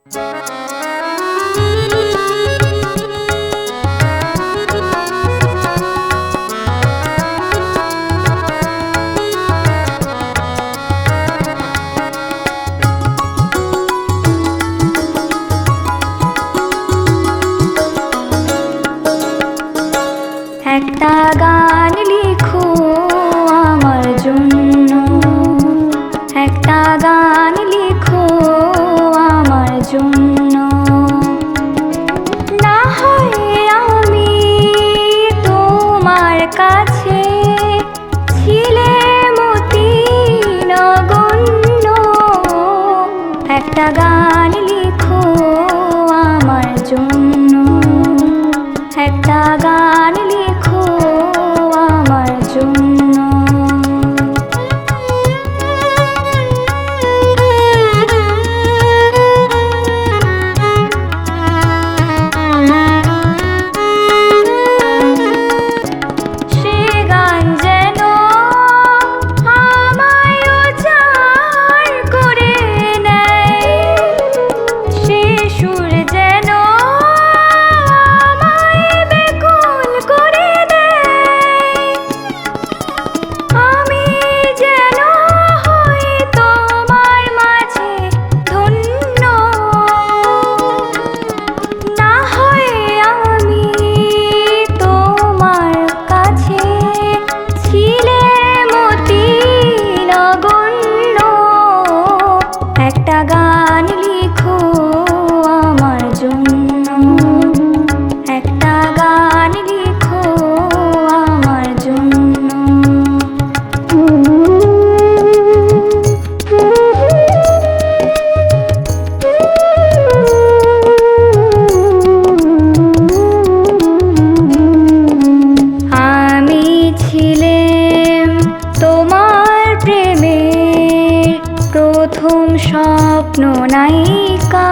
একটা গান লিখো আমার জন্য, একটা গান লিখো আমার জন্য। না হয় আমি তোমার কাছে ছিলে মতি নগণ্য। একটা গান লিখো আমার জন্য, একটা গান লিখো আমার জন্য। সে গান যেন আমায় উজাড় করে নেয়, সে সুর যেন আমায় বেকুল করে দেয়। আমি যেন হই তোমার মাঝে ধন্য। না হয় আমি তোমার কাছে ছিলে মতি নগণ্য। একটা গান লিখো আমার জন্য, একটা গান লিখো আমার জন্য। আমি ছিলাম তোমার প্রেমের প্রথম স্বপ্ন নায়িকা।